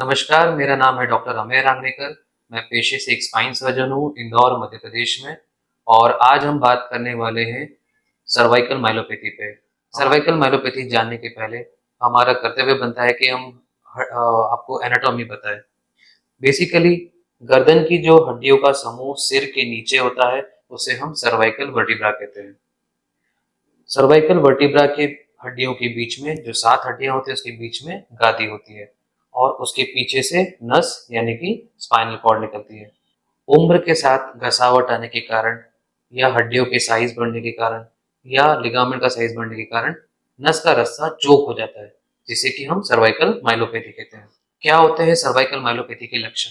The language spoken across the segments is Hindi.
नमस्कार, मेरा नाम है डॉक्टर अमेय रांगनेकर। मैं पेशे से एक स्पाइन सर्जन हूँ, इंदौर, मध्य प्रदेश में। और आज हम बात करने वाले हैं सर्वाइकल माइलोपैथी पे। सर्वाइकल माइलोपैथी जानने के पहले हमारा कर्तव्य बनता है कि हम आपको एनाटॉमी बताएं। बेसिकली गर्दन की जो हड्डियों का समूह सिर के नीचे होता है, उसे हम सर्वाइकल वर्टिब्रा कहते हैं। सर्वाइकल वर्टिब्रा के हड्डियों के बीच में जो 7 हड्डियां होती है, उसके बीच में गादी होती है और उसके पीछे से नस यानी कि स्पाइनल कॉर्ड निकलती है। उम्र के साथ घसावट आने के कारण या हड्डियों के साइज बढ़ने के कारण या लिगामेंट का साइज बढ़ने के कारण नस का रास्ता चौक हो जाता है, जिसे कि हम सर्वाइकल माइलोपैथी कहते हैं। क्या होते हैं सर्वाइकल माइलोपैथी के लक्षण?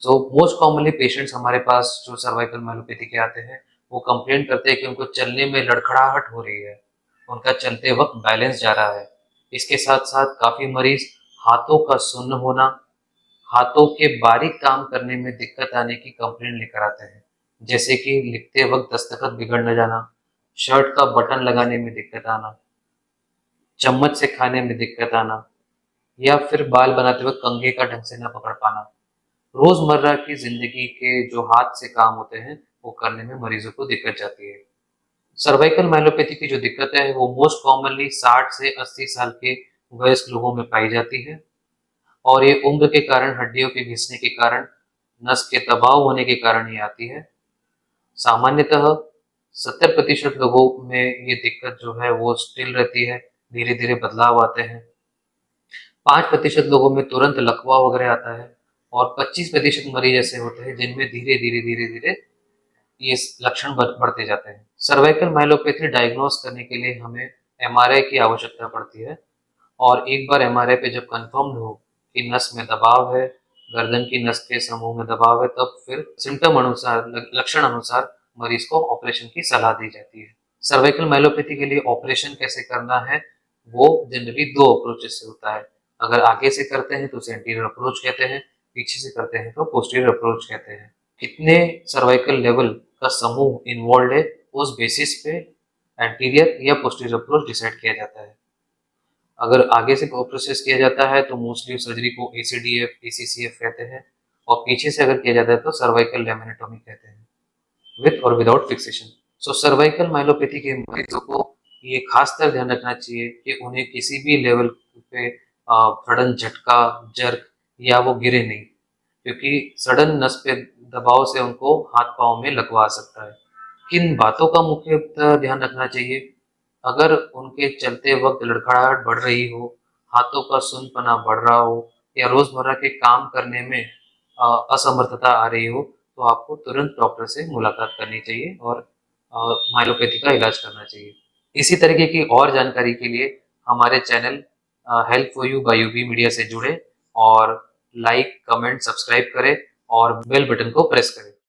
सो मोस्ट कॉमनली पेशेंट्स हमारे पास जो सर्वाइकल माइलोपैथी के आते हैं, वो कंप्लेंट करते हैं कि उनको चलने में लड़खड़ाहट हो रही है, उनका चलते वक्त बैलेंस जा रहा है। इसके साथ साथ काफी मरीज हाथों का सुन्न होना, हाथों के बारीक काम करने में दिक्कत आने की कंप्लेंट लेकर आते हैं, जैसे कि लिखते वक्त दस्तखत बिगड़ न जाना, शर्ट का बटन लगाने में दिक्कत आना, चम्मच से खाने में दिक्कत आना, या फिर बाल बनाते वक्त कंघे का ढंग से न पकड़ पाना। रोजमर्रा की जिंदगी के जो हाथ से काम होते हैं, वो करने में मरीजों को दिक्कत जाती है। सर्वाइकल माइलोपैथी की जो दिक्कत है, वो मोस्ट कॉमनली 60 से 80 साल के वयस्क लोगों में पाई जाती है और ये उम्र के कारण, हड्डियों के घिसने के कारण, नस के दबाव होने के कारण ये आती है। सामान्यतः 70% लोगों में ये दिक्कत जो है वो स्टिल रहती है, धीरे धीरे बदलाव आते हैं। 5% लोगों में तुरंत लकवा वगैरह आता है और 25% मरीज ऐसे होते हैं जिनमें धीरे धीरे धीरे धीरे ये लक्षण बढ़ते जाते हैं। सर्वाइकल माइलोपैथी डायग्नोस करने के लिए हमें एमआरआई की आवश्यकता पड़ती है और एक बार एमआरआई पे जब कंफर्म हो कि नस में दबाव है, गर्दन की नस के समूह में दबाव है, तब फिर सिम्टम अनुसार, लक्षण अनुसार मरीज को ऑपरेशन की सलाह दी जाती है। सर्वाइकल माइलोपैथी के लिए ऑपरेशन कैसे करना है, वो जनरली 2 अप्रोचेस से होता है। अगर आगे से करते हैं तो उसे एंटीरियर अप्रोच कहते हैं, पीछे से करते हैं तो पोस्टीरियर अप्रोच कहते हैं। कितने सर्वाइकल लेवल का समूह इन्वॉल्व है, उस बेसिस पे एंटीरियर या पोस्टीरियर अप्रोच डिसाइड किया जाता है। अगर आगे से प्रोसेस किया जाता है तो मोस्टली सर्जरी को एसीडीएफ, एसीसीएफ कहते हैं और पीछे से अगर किया जाता है तो सर्वाइकल लेमिनेटोमी कहते हैं, विद और विदाउट फिक्सेशन। सो सर्वाइकल माइलोपैथी के मरीजों को ये खासकर ध्यान रखना चाहिए कि उन्हें किसी भी लेवल पे सडन झटका, जर्क या वो गिरे नहीं, क्योंकि सडन नस पे दबाव से उनको हाथ पांव में लगवा सकता है। किन बातों का मुख्यतः ध्यान रखना चाहिए? अगर उनके चलते वक्त लड़खड़ाहट बढ़ रही हो, हाथों का सुन्नपना बढ़ रहा हो या रोजमर्रा के काम करने में असमर्थता आ रही हो, तो आपको तुरंत डॉक्टर से मुलाकात करनी चाहिए और माइलोपैथी का इलाज करना चाहिए। इसी तरीके की और जानकारी के लिए हमारे channel help for you by UB media से जुड़े और लाइक, कमेंट, सब्सक्राइब करें और बेल बटन को प्रेस करें।